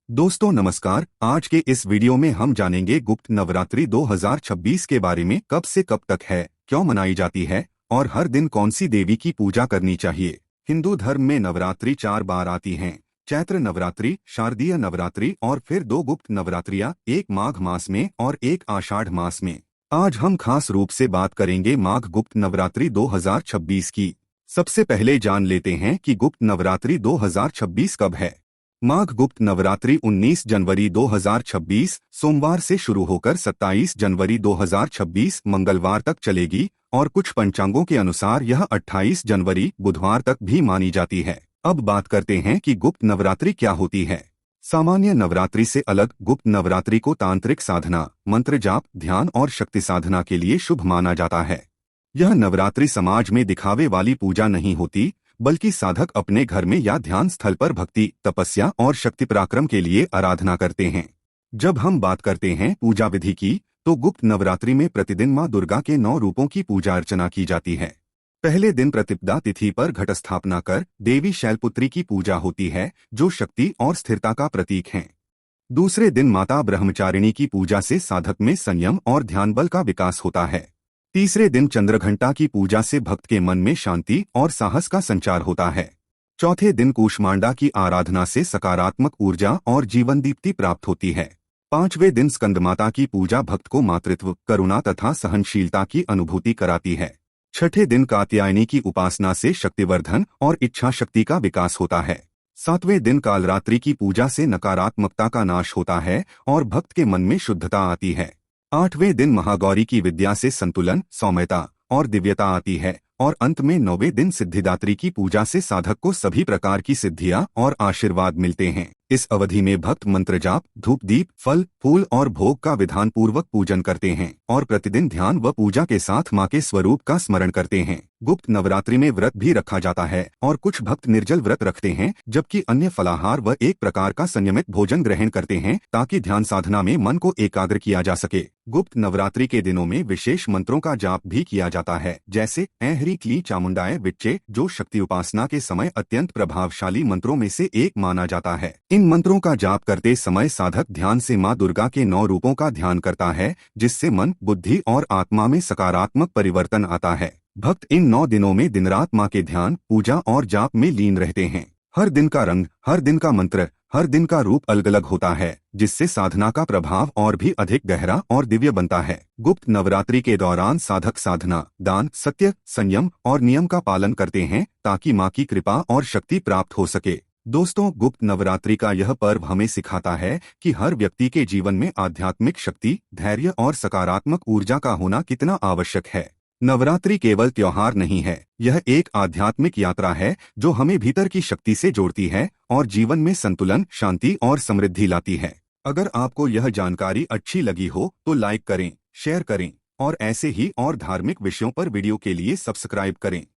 दोस्तों नमस्कार। आज के इस वीडियो में हम जानेंगे गुप्त नवरात्रि 2026 के बारे में। कब से कब तक है, क्यों मनाई जाती है और हर दिन कौन सी देवी की पूजा करनी चाहिए। हिंदू धर्म में नवरात्रि 4 बार आती हैं। चैत्र नवरात्रि, शारदीय नवरात्रि और फिर 2 गुप्त नवरात्रियां, एक माघ मास में और एक आषाढ़ मास में। आज हम खास रूप से बात करेंगे माघ गुप्त नवरात्रि 2026 की। सबसे पहले जान लेते हैं कि गुप्त नवरात्रि 2026 कब है। माघ गुप्त नवरात्रि 19 जनवरी 2026 सोमवार से शुरू होकर 27 जनवरी 2026 मंगलवार तक चलेगी और कुछ पंचांगों के अनुसार यह 28 जनवरी बुधवार तक भी मानी जाती है। अब बात करते हैं कि गुप्त नवरात्रि क्या होती है। सामान्य नवरात्रि से अलग गुप्त नवरात्रि को तांत्रिक साधना, मंत्र जाप, ध्यान और शक्ति साधना के लिए शुभ माना जाता है। यह नवरात्रि समाज में दिखावे वाली पूजा नहीं होती, बल्कि साधक अपने घर में या ध्यान स्थल पर भक्ति, तपस्या और शक्ति पराक्रम के लिए आराधना करते हैं। जब हम बात करते हैं पूजा विधि की, तो गुप्त नवरात्रि में प्रतिदिन मां दुर्गा के 9 रूपों की पूजा अर्चना की जाती है। पहले दिन प्रतिपदा तिथि पर घट स्थापना कर देवी शैलपुत्री की पूजा होती है, जो शक्ति और स्थिरता का प्रतीक है। दूसरे दिन माता ब्रह्मचारिणी की पूजा से साधक में संयम और ध्यान बल का विकास होता है। तीसरे दिन चंद्रघंटा की पूजा से भक्त के मन में शांति और साहस का संचार होता है। चौथे दिन कूष्मांडा की आराधना से सकारात्मक ऊर्जा और जीवन दीप्ति प्राप्त होती है। पांचवें दिन स्कंदमाता की पूजा भक्त को मातृत्व, करुणा तथा सहनशीलता की अनुभूति कराती है। छठे दिन कात्यायनी की उपासना से शक्तिवर्धन और इच्छा शक्ति का विकास होता है। सातवें दिन कालरात्रि की पूजा से नकारात्मकता का नाश होता है और भक्त के मन में शुद्धता आती है। आठवें दिन महागौरी की विद्या से संतुलन, सौम्यता और दिव्यता आती है और अंत में 9वें दिन सिद्धिदात्री की पूजा से साधक को सभी प्रकार की सिद्धियां और आशीर्वाद मिलते हैं। इस अवधि में भक्त मंत्र जाप, धूप दीप, फल फूल और भोग का विधान पूर्वक पूजन करते हैं और प्रतिदिन ध्यान व पूजा के साथ मां के स्वरूप का स्मरण करते हैं। गुप्त नवरात्रि में व्रत भी रखा जाता है और कुछ भक्त निर्जल व्रत रखते हैं, जबकि अन्य फलाहार व एक प्रकार का संयमित भोजन ग्रहण करते हैं, ताकि ध्यान साधना में मन को एकाग्र किया जा सके। गुप्त नवरात्रि के दिनों में विशेष मंत्रों का जाप भी किया जाता है, जैसे ऐं ह्रीं क्लीं चामुंडाय विच्चे, जो शक्ति उपासना के समय अत्यंत प्रभावशाली मंत्रों में से एक माना जाता है। इन मंत्रों का जाप करते समय साधक ध्यान से मां दुर्गा के 9 रूपों का ध्यान करता है, जिससे मन, बुद्धि और आत्मा में सकारात्मक परिवर्तन आता है। भक्त इन 9 दिनों में दिन रात मां के ध्यान, पूजा और जाप में लीन रहते हैं। हर दिन का रंग, हर दिन का मंत्र, हर दिन का रूप अलग अलग होता है, जिससे साधना का प्रभाव और भी अधिक गहरा और दिव्य बनता है। गुप्त नवरात्रि के दौरान साधक साधना, दान, सत्य, संयम और नियम का पालन करते हैं, ताकि मां की कृपा और शक्ति प्राप्त हो सके। दोस्तों, गुप्त नवरात्रि का यह पर्व हमें सिखाता है कि हर व्यक्ति के जीवन में आध्यात्मिक शक्ति, धैर्य और सकारात्मक ऊर्जा का होना कितना आवश्यक है। नवरात्रि केवल त्योहार नहीं है, यह एक आध्यात्मिक यात्रा है जो हमें भीतर की शक्ति से जोड़ती है और जीवन में संतुलन, शांति और समृद्धि लाती है। अगर आपको यह जानकारी अच्छी लगी हो तो लाइक करें, शेयर करें और ऐसे ही और धार्मिक विषयों पर वीडियो के लिए सब्सक्राइब करें।